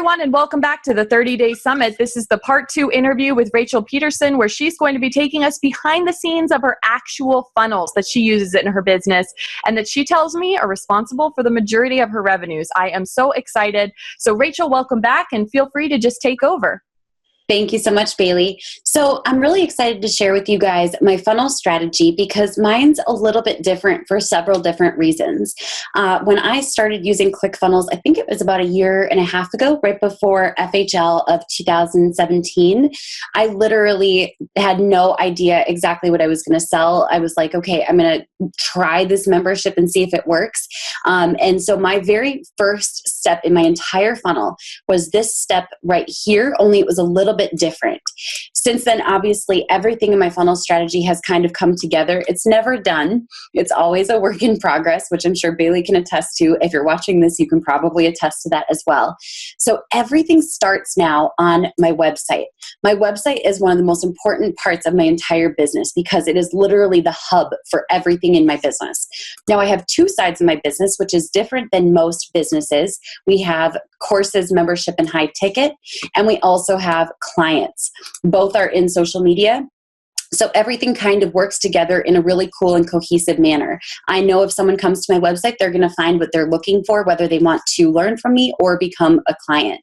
everyone, and welcome back to the 30-Day Summit. This is the part 2 interview with Rachel Pedersen, where she's going to be taking us behind the scenes of her actual funnels that she uses in her business and that she tells me are responsible for the majority of her revenues. I am so excited. So Rachel, welcome back, and feel free to just take over. Thank you so much, Bailey. So I'm really excited to share with you guys my funnel strategy because mine's a little bit different for several different reasons. When I started using ClickFunnels, I think it was about 1.5 years ago, right before FHL of 2017, I literally had no idea exactly what I was going to sell. I was like, okay, I'm going to try this membership and see if it works. And so my very first step in my entire funnel was this step right here, only it was a little bit different. Since then, obviously, everything in my funnel strategy has kind of come together. It's never done. It's always a work in progress, which I'm sure Bailey can attest to. If you're watching this, you can probably attest to that as well. So everything starts now on my website. My website is one of the most important parts of my entire business because it is literally the hub for everything in my business. Now, I have two sides of my business, which is different than most businesses. We have courses, membership, and high ticket, and we also have clients. Both are in social media. So everything kind of works together in a really cool and cohesive manner. I know if someone comes to my website, they're going to find what they're looking for, whether they want to learn from me or become a client.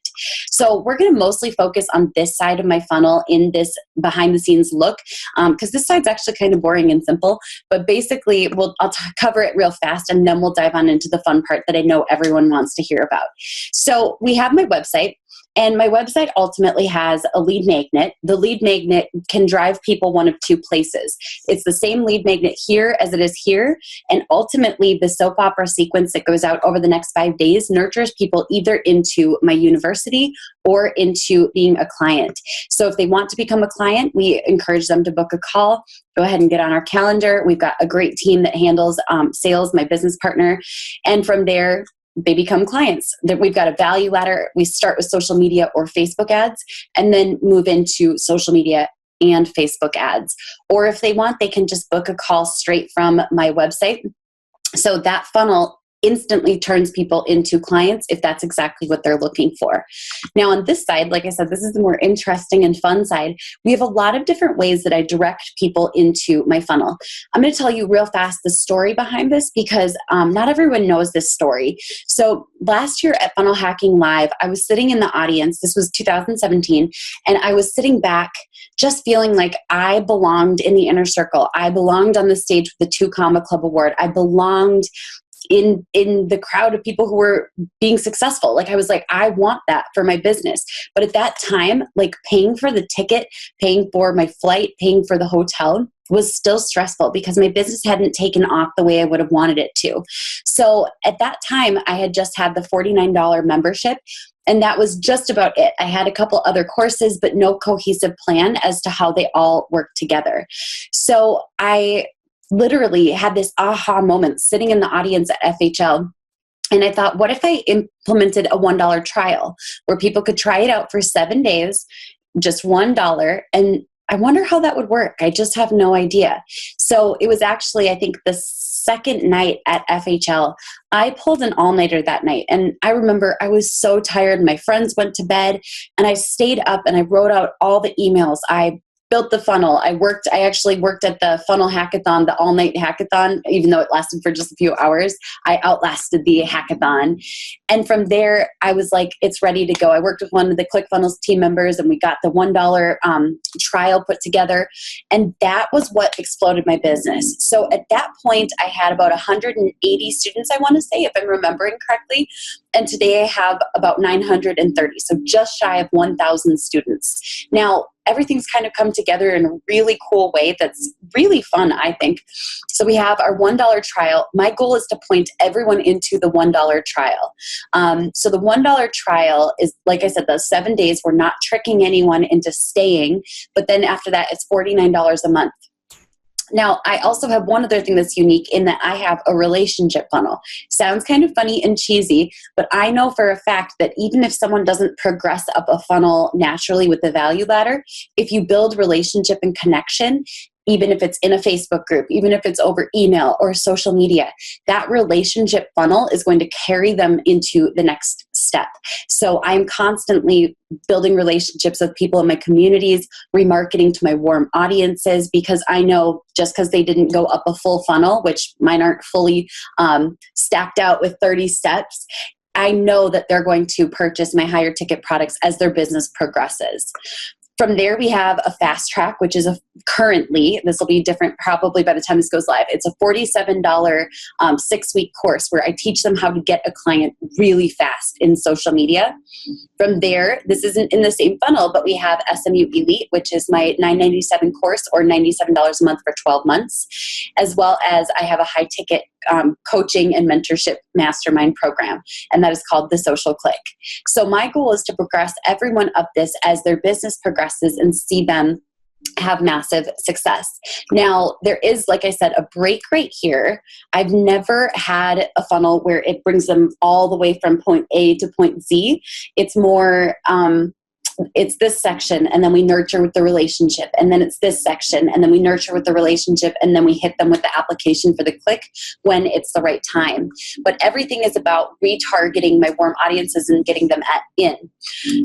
So we're going to mostly focus on this side of my funnel in this behind the scenes look, because this side's actually kind of boring and simple. But basically, I'll cover it real fast, and then we'll dive on into the fun part that I know everyone wants to hear about. So we have my website. And my website ultimately has a lead magnet. The lead magnet can drive people one of two places. It's the same lead magnet here as it is here. And ultimately, the soap opera sequence that goes out over the next 5 days nurtures people either into my university or into being a client. So if they want to become a client, we encourage them to book a call. Go ahead and get on our calendar. We've got a great team that handles sales, my business partner. And from there, they become clients. We've got a value ladder. We start with social media or Facebook ads and then move into social media and Facebook ads. Or if they want, they can just book a call straight from my website. So that funnel instantly turns people into clients if that's exactly what they're looking for. Now on this side, like I said, this is the more interesting and fun side. We have a lot of different ways that I direct people into my funnel. I'm going to tell you real fast the story behind this because not everyone knows this story. So last year at Funnel Hacking Live, I was sitting in the audience. This was 2017, and I was sitting back just feeling like I belonged in the inner circle. I belonged on the stage with the 2 Comma Club Award. I belonged in the crowd of people who were being successful. Like I was like, I want that for my business. But at that time, like paying for the ticket, paying for my flight, paying for the hotel was still stressful because my business hadn't taken off the way I would have wanted it to. So at that time, I had just had the $49 membership. And that was just about it. I had a couple other courses, but no cohesive plan as to how they all work together. So I literally had this aha moment sitting in the audience at FHL. And I thought, what if I implemented a $1 trial where people could try it out for 7 days, just $1, and I wonder how that would work. I just have no idea. So it was actually, I think, the second night at FHL. I pulled an all-nighter that night. And I remember I was so tired. My friends went to bed, and I stayed up and I wrote out all the emails. I built the funnel. I actually worked at the funnel hackathon, the all-night hackathon, even though it lasted for just a few hours. I outlasted the hackathon. And from there, I was like, it's ready to go. I worked with one of the ClickFunnels team members, and we got the $1 trial put together. And that was what exploded my business. So at that point, I had about 180 students, I want to say, if I'm remembering correctly. And today I have about 930, so just shy of 1,000 students. Now, everything's kind of come together in a really cool way that's really fun, I think. So we have our $1 trial. My goal is to point everyone into the $1 trial. So the $1 trial is, like I said, those 7 days. We're not tricking anyone into staying, but then after that, it's $49 a month. Now, I also have one other thing that's unique in that I have a relationship funnel. Sounds kind of funny and cheesy, but I know for a fact that even if someone doesn't progress up a funnel naturally with the value ladder, if you build relationship and connection, even if it's in a Facebook group, even if it's over email or social media, that relationship funnel is going to carry them into the next step. So I'm constantly building relationships with people in my communities, remarketing to my warm audiences, because I know just because they didn't go up a full funnel, which mine aren't fully stacked out with 30 steps, I know that they're going to purchase my higher ticket products as their business progresses. From there, we have a fast track, which is currently, this will be different probably by the time this goes live. It's a $47 6-week course where I teach them how to get a client really fast in social media. From there, this isn't in the same funnel, but we have SMU Elite, which is my $997 course, or $97 a month for 12 months, as well as I have a high ticket coaching and mentorship mastermind program, and that is called The Social Click. So my goal is to progress everyone up this as their business progresses and see them have massive success. Now, there is, like I said, a break right here. I've never had a funnel where it brings them all the way from point A to point Z. It's more, it's this section, and then we nurture with the relationship, and then it's this section, and then we nurture with the relationship, and then we hit them with the application for the click when it's the right time. But everything is about retargeting my warm audiences and getting them in.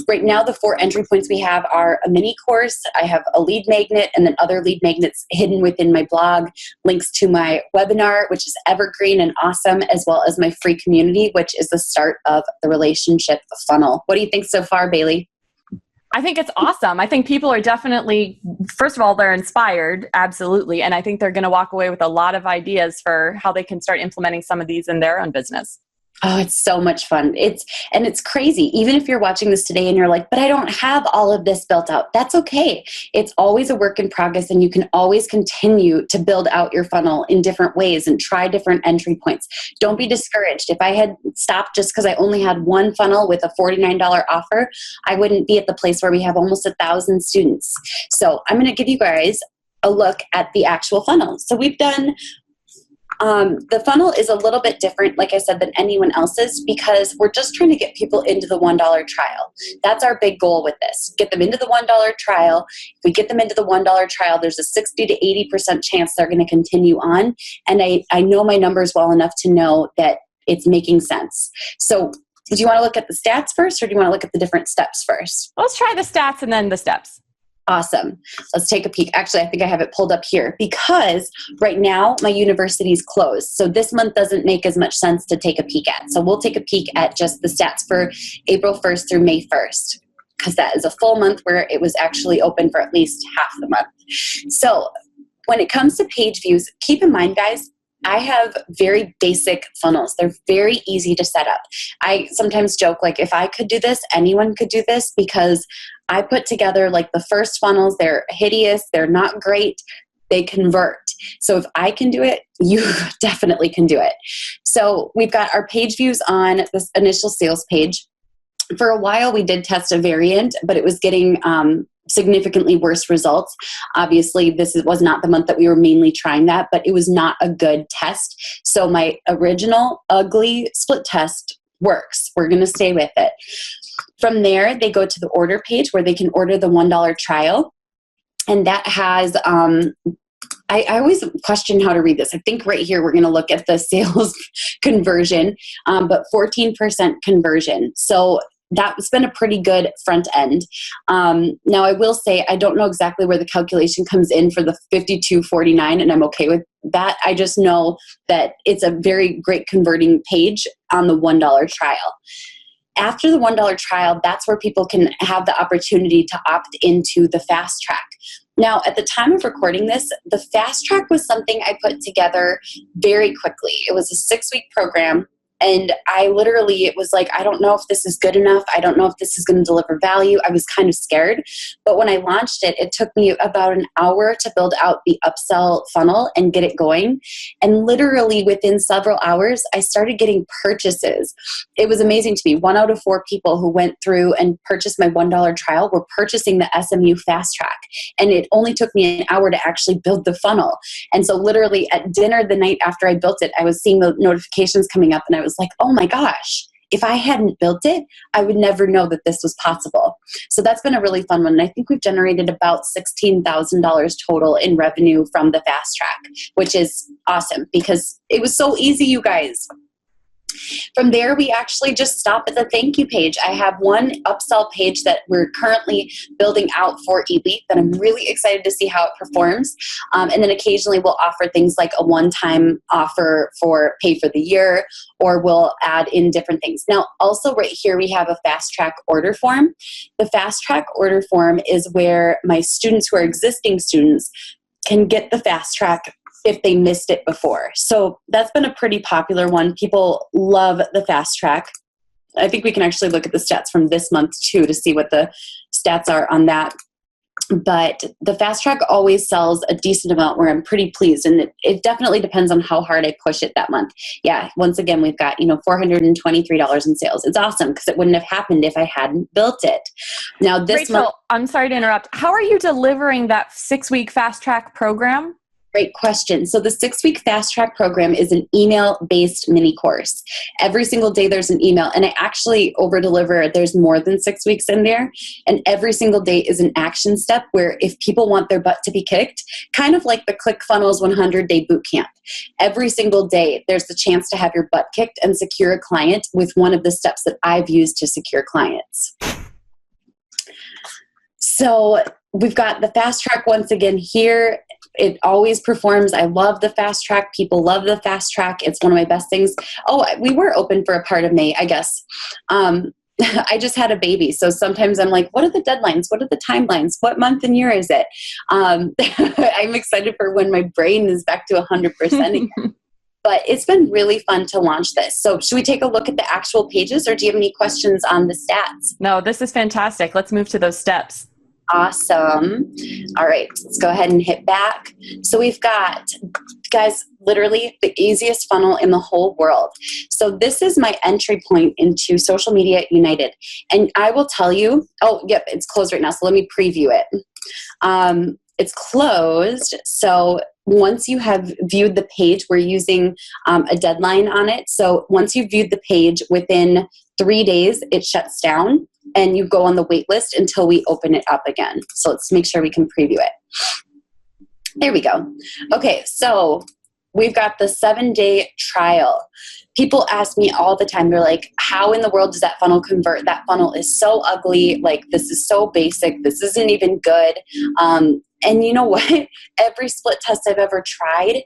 Right now, the 4 entry points we have are a mini course, I have a lead magnet, and then other lead magnets hidden within my blog, links to my webinar, which is evergreen and awesome, as well as my free community, which is the start of the relationship funnel. What do you think so far, Bailey? I think it's awesome. I think people are definitely, first of all, they're inspired, absolutely. And I think they're going to walk away with a lot of ideas for how they can start implementing some of these in their own business. Oh, it's so much fun. It's crazy. Even if you're watching this today and you're like, but I don't have all of this built out, that's okay. It's always a work in progress, and you can always continue to build out your funnel in different ways and try different entry points. Don't be discouraged. If I had stopped just because I only had one funnel with a $49 offer, I wouldn't be at the place where we have almost 1,000 students. So I'm going to give you guys a look at the actual funnel. So we've done the funnel is a little bit different, like I said, than anyone else's, because we're just trying to get people into the $1 trial. That's our big goal with this. Get them into the $1 trial. If we get them into the $1 trial, there's a 60 to 80% chance they're going to continue on. And I know my numbers well enough to know that it's making sense. So do you want to look at the stats first, or do you want to look at the different steps first? Let's try the stats and then the steps. Awesome. Let's take a peek. Actually, I think I have it pulled up here because right now my university is closed. So this month doesn't make as much sense to take a peek at. So we'll take a peek at just the stats for April 1st through May 1st, because that is a full month where it was actually open for at least half the month. So when it comes to page views, keep in mind, guys, I have very basic funnels. They're very easy to set up. I sometimes joke, like, if I could do this, anyone could do this, because I put together like the first funnels. They're hideous. They're not great. They convert. So if I can do it, you definitely can do it. So we've got our page views on this initial sales page. For a while, we did test a variant, but it was getting significantly worse results. Obviously, this was not the month that we were mainly trying that, but it was not a good test. So my original ugly split test works. We're going to stay with it. From there, they go to the order page where they can order the $1 trial. And that has, I always question how to read this. I think right here, we're going to look at the sales conversion, but 14% conversion. So that's been a pretty good front end. Now, I will say, I don't know exactly where the calculation comes in for the $52.49, and I'm okay with that. I just know that it's a very great converting page on the $1 trial. After the $1 trial, that's where people can have the opportunity to opt into the fast track. Now, at the time of recording this, the fast track was something I put together very quickly. It was a 6-week program. And I literally, it was like, I don't know if this is good enough. I don't know if this is going to deliver value. I was kind of scared. But when I launched it, it took me about an hour to build out the upsell funnel and get it going. And literally within several hours, I started getting purchases. It was amazing to me. 1 out of 4 people who went through and purchased my $1 trial were purchasing the SMU Fast Track. And it only took me an hour to actually build the funnel. And so literally at dinner the night after I built it, I was seeing the notifications coming up, and I was like, oh my gosh, if I hadn't built it, I would never know that this was possible. So that's been a really fun one. And I think we've generated about $16,000 total in revenue from the fast track, which is awesome because it was so easy, you guys. From there, we actually just stop at the thank you page. I have one upsell page that we're currently building out for Elite that I'm really excited to see how it performs. And then occasionally we'll offer things like a one-time offer for pay for the year, or we'll add in different things. Now, also right here, we have a fast track order form. The fast track order form is where my students who are existing students can get the fast track if they missed it before. So that's been a pretty popular one. People love the fast track. I think we can actually look at the stats from this month too to see what the stats are on that. But the fast track always sells a decent amount where I'm pretty pleased. And it definitely depends on how hard I push it that month. Yeah, once again, we've got, $423 in sales. It's awesome because it wouldn't have happened if I hadn't built it. Now this Rachel, month, I'm sorry to interrupt. How are you delivering that 6-week fast track program? great question. So the 6-week fast track program is an email-based mini course. Every single day there's an email, and I actually over deliver. There's more than 6 weeks in there, and every single day is an action step where if people want their butt to be kicked, kind of like the ClickFunnels 100-day boot camp, every single day there's the chance to have your butt kicked and secure a client with one of the steps that I've used to secure clients. So we've got the fast track once again here. It always performs. I love the fast track. People love the fast track. It's one of my best things. Oh, we were open for a part of May, I guess. I just had a baby. So sometimes I'm like, what are the deadlines? What are the timelines? What month and year is it? I'm excited for when my brain is back to 100% again. But it's been really fun to launch this. So should we take a look at the actual pages, or do you have any questions on the stats? No, this is fantastic. Let's move to those steps. Awesome. All right, let's go ahead and hit back. So we've got, guys, literally the easiest funnel in the whole world. So this is my entry point into Social Media United. And I will tell you, oh, yep, it's closed right now. So let me preview it. It's closed. So once you have viewed the page, we're using a deadline on it. So once you've viewed the page, within 3 days, it shuts down and you go on the wait list until we open it up again. So let's make sure we can preview it. There we go. Okay, so we've got the 7-day trial. People ask me all the time, they're like, how in the world does that funnel convert? That funnel is so ugly. Like, this is so basic. This isn't even good. And you know what? Every split test I've ever tried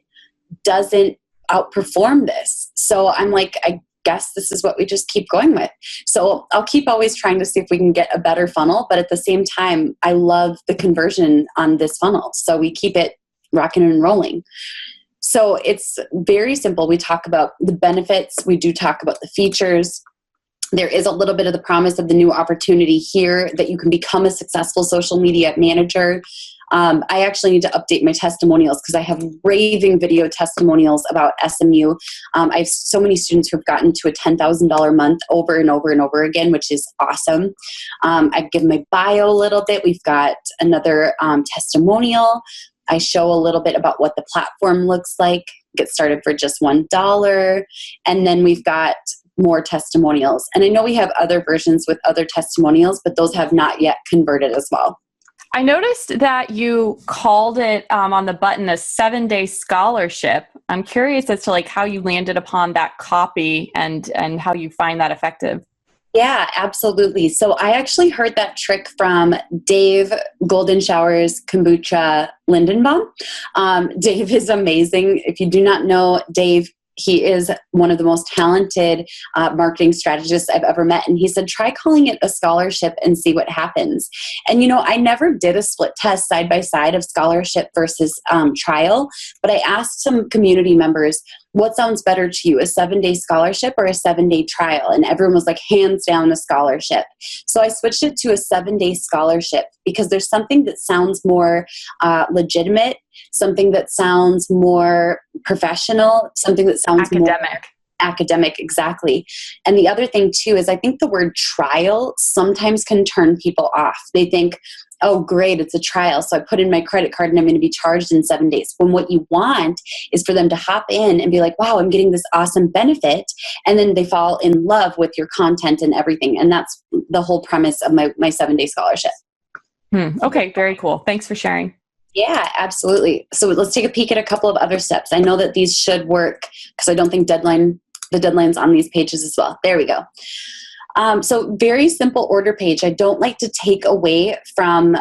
doesn't outperform this. So I'm like, I guess this is what we just keep going with. So I'll keep always trying to see if we can get a better funnel. But at the same time, I love the conversion on this funnel. So we keep it rocking and rolling. So it's very simple. We talk about the benefits. We do talk about the features. There is a little bit of the promise of the new opportunity here that you can become a successful social media manager. I actually need to update my testimonials because I have raving video testimonials about SMU. I have so many students who have gotten to a $10,000 month over and over and over again, which is awesome. I give my bio a little bit. We've got another testimonial. I show a little bit about what the platform looks like. Get started for just $1. And then we've got more testimonials. And I know we have other versions with other testimonials, but those have not yet converted as well. I noticed that you called it on the button a 7-day scholarship. I'm curious as to how you landed upon that copy and how you find that effective. Yeah, absolutely. So I actually heard that trick from Dave Golden Showers Kombucha Lindenbaum. Dave is amazing. If you do not know Dave, he is one of the most talented marketing strategists I've ever met. And he said, try calling it a scholarship and see what happens. And, I never did a split test side by side of scholarship versus trial, but I asked some community members, what sounds better to you, a 7-day scholarship or a 7-day trial? And everyone was like, hands down, a scholarship. So I switched it to a 7-day scholarship because there's something that sounds more legitimate, something that sounds more professional, something that sounds more academic, exactly. And the other thing too is I think the word trial sometimes can turn people off. They think, oh, great, it's a trial, so I put in my credit card and I'm going to be charged in 7 days. When what you want is for them to hop in and be like, wow, I'm getting this awesome benefit. And then they fall in love with your content and everything. And that's the whole premise of my 7-day scholarship. Okay, very cool. Thanks for sharing. Yeah, absolutely. So let's take a peek at a couple of other steps. I know that these should work because I don't think deadline the deadlines on these pages as well. There we go. So very simple order page. I don't like to take away from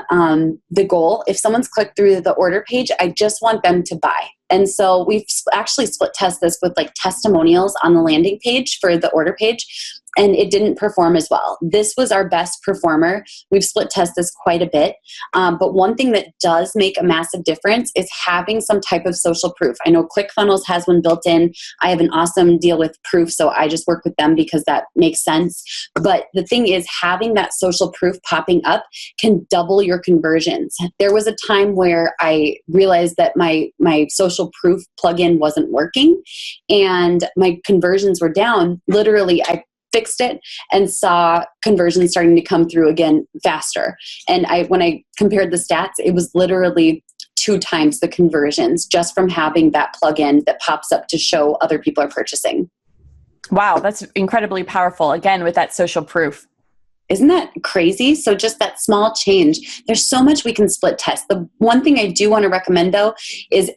the goal. If someone's clicked through the order page, I just want them to buy. And so we've actually split test this with like testimonials on the landing page for the order page, and it didn't perform as well. This was our best performer. We've split tested this quite a bit. But one thing that does make a massive difference is having some type of social proof. I know ClickFunnels has one built in. I have an awesome deal with Proof, so I just work with them because that makes sense. But the thing is, having that social proof popping up can double your conversions. There was a time where I realized that my social proof plugin wasn't working and my conversions were down. Literally, I fixed it and saw conversions starting to come through again faster. And when I compared the stats, it was literally 2 times the conversions just from having that plugin that pops up to show other people are purchasing. Wow, that's incredibly powerful. Again, with that social proof. Isn't that crazy? So just that small change, there's so much we can split test. The one thing I do want to recommend though is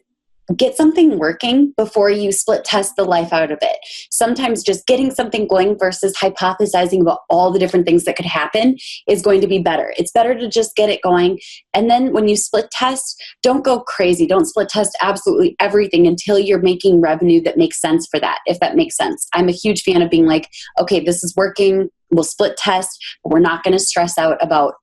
get something working before you split test the life out of it. Sometimes just getting something going versus hypothesizing about all the different things that could happen is going to be better. It's better to just get it going. And then when you split test, don't go crazy. Don't split test absolutely everything until you're making revenue that makes sense for that, if that makes sense. I'm a huge fan of being like, okay, this is working. We'll split test, but we're not going to stress out about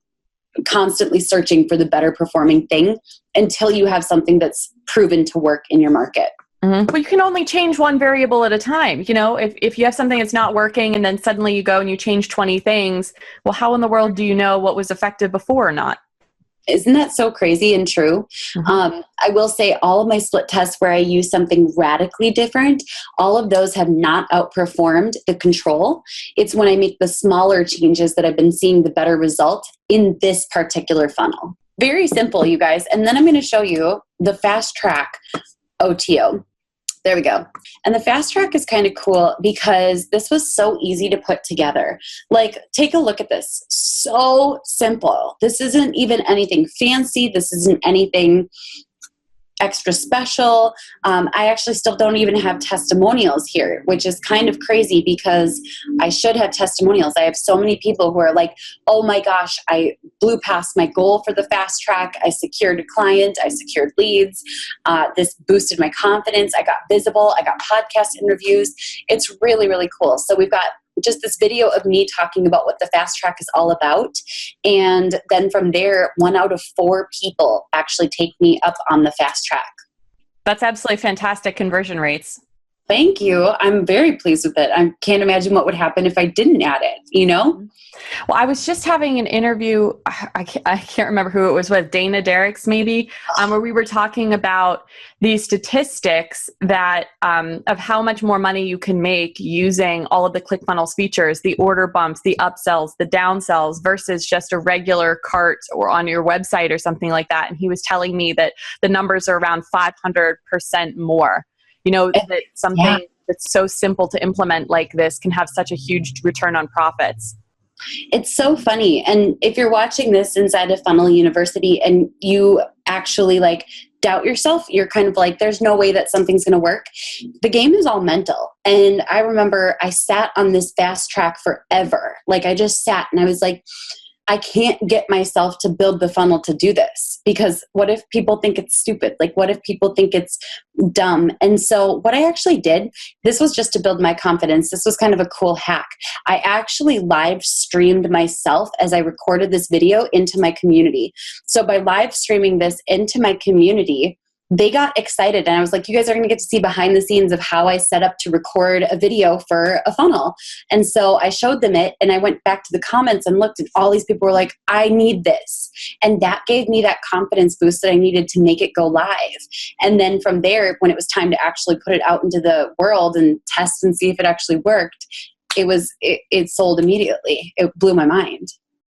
constantly searching for the better performing thing until you have something that's proven to work in your market. Mm-hmm. Well, you can only change one variable at a time. You know, if you have something that's not working and then suddenly you go and you change 20 things, well, how in the world do you know what was effective before or not? Isn't that so crazy and true? Mm-hmm. I will say all of my split tests where I use something radically different, all of those have not outperformed the control. It's when I make the smaller changes that I've been seeing the better result in this particular funnel. Very simple, you guys. And then I'm going to show you the fast track OTO. There we go. And the fast track is kind of cool because this was so easy to put together. Like, take a look at this. So simple. This isn't even anything fancy. This isn't anything extra special. I actually still don't even have testimonials here, which is kind of crazy because I should have testimonials. I have so many people who are like, oh my gosh, I blew past my goal for the fast track. I secured a client. I secured leads. This boosted my confidence. I got visible. I got podcast interviews. It's really, really cool. So we've got just this video of me talking about what the fast track is all about. And then from there, 1 out of 4 people actually take me up on the fast track. That's absolutely fantastic conversion rates. Thank you. I'm very pleased with it. I can't imagine what would happen if I didn't add it, you know? Well, I was just having an interview, I can't remember who it was with, Dana Derricks maybe, where we were talking about these statistics that of how much more money you can make using all of the ClickFunnels features, the order bumps, the upsells, the downsells versus just a regular cart or on your website or something like that. And he was telling me that the numbers are around 500% more. You know, that something that's so simple to implement like this can have such a huge return on profits. It's so funny. And if you're watching this inside of Funnel University and you actually like doubt yourself, you're kind of like, there's no way that something's going to work. The game is all mental. And I remember I sat on this fast track forever. Like I just sat and I was like, I can't get myself to build the funnel to do this because what if people think it's stupid? Like what if people think it's dumb? And so what I actually did, this was just to build my confidence. This was kind of a cool hack. I actually live streamed myself as I recorded this video into my community. So by live streaming this into my community, they got excited and I was like, you guys are going to get to see behind the scenes of how I set up to record a video for a funnel. And so I showed them it and I went back to the comments and looked and all these people were like, I need this. And that gave me that confidence boost that I needed to make it go live. And then from there, when it was time to actually put it out into the world and test and see if it actually worked, it sold immediately. It blew my mind.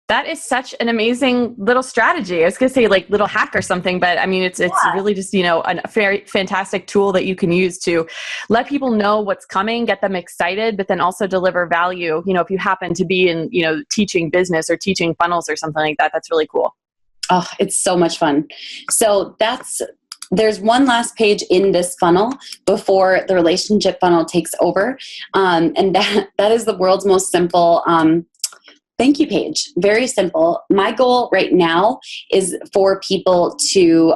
That is such an amazing little strategy. I was going to say like little hack or something, but I mean, it's really just, you know, a very fantastic tool that you can use to let people know what's coming, get them excited, but then also deliver value. You know, if you happen to be in, you know, teaching business or teaching funnels or something like that, that's really cool. Oh, it's so much fun. So that's there's one last page in this funnel before the relationship funnel takes over. And that is the world's most simple thank you page. Very simple. My goal right now is for people to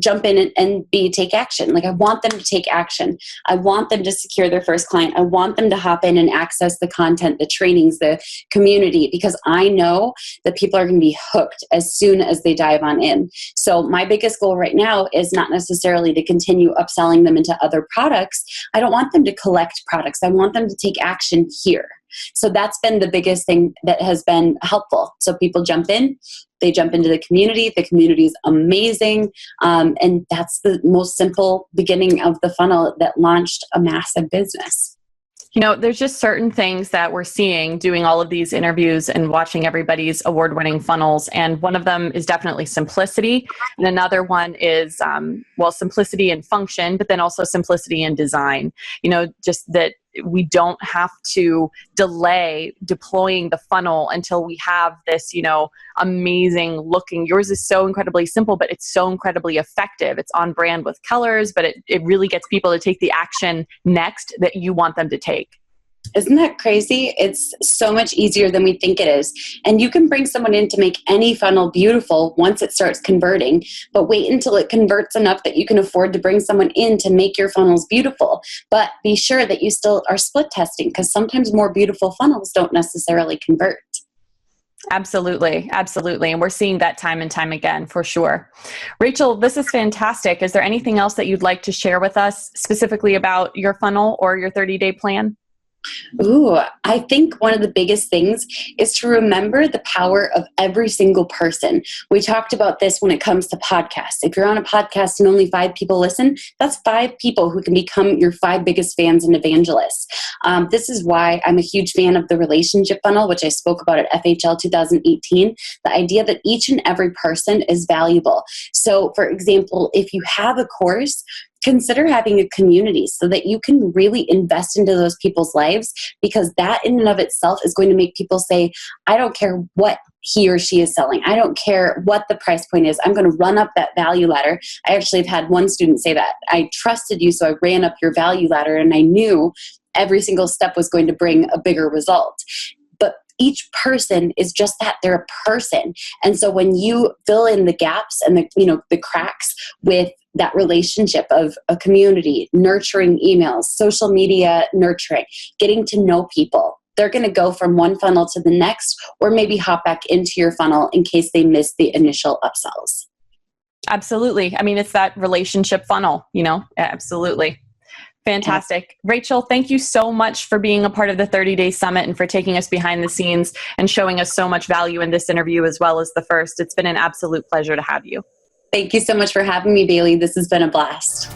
jump in and B, take action. Like, I want them to take action. I want them to secure their first client. I want them to hop in and access the content, the trainings, the community, because I know that people are going to be hooked as soon as they dive on in. So my biggest goal right now is not necessarily to continue upselling them into other products. I don't want them to collect products. I want them to take action here. So that's been the biggest thing that has been helpful. So people jump in, they jump into the community. The community is amazing. And that's the most simple beginning of the funnel that launched a massive business. You know, there's just certain things that we're seeing doing all of these interviews and watching everybody's award-winning funnels. And one of them is definitely simplicity. And another one is, simplicity in function, but then also simplicity in design. You know, just that we don't have to delay deploying the funnel until we have this, amazing looking. Yours is so incredibly simple, but it's so incredibly effective. It's on brand with colors, but it really gets people to take the action next that you want them to take. Isn't that crazy? It's so much easier than we think it is. And you can bring someone in to make any funnel beautiful once it starts converting, but wait until it converts enough that you can afford to bring someone in to make your funnels beautiful. But be sure that you still are split testing, because sometimes more beautiful funnels don't necessarily convert. Absolutely. Absolutely. And we're seeing that time and time again, for sure. Rachel, this is fantastic. Is there anything else that you'd like to share with us specifically about your funnel or your 30-day plan? Ooh, I think one of the biggest things is to remember the power of every single person. We talked about this when it comes to podcasts. If you're on a podcast and only 5 people listen, that's 5 people who can become your 5 biggest fans and evangelists. This is why I'm a huge fan of the relationship funnel, which I spoke about at FHL 2018. The idea that each and every person is valuable. So, for example, if you have a course, consider having a community so that you can really invest into those people's lives, because that in and of itself is going to make people say, I don't care what he or she is selling. I don't care what the price point is. I'm going to run up that value ladder. I actually have had one student say that. I trusted you, so I ran up your value ladder, and I knew every single step was going to bring a bigger result. But each person is just that. They're a person. And so when you fill in the gaps and the cracks with that relationship of a community, nurturing emails, social media nurturing, getting to know people, they're going to go from one funnel to the next, or maybe hop back into your funnel in case they missed the initial upsells. Absolutely. I mean, it's that relationship funnel, Absolutely. Fantastic. Rachel, thank you so much for being a part of the 30-Day Summit and for taking us behind the scenes and showing us so much value in this interview as well as the first. It's been an absolute pleasure to have you. Thank you so much for having me, Bailey. This has been a blast.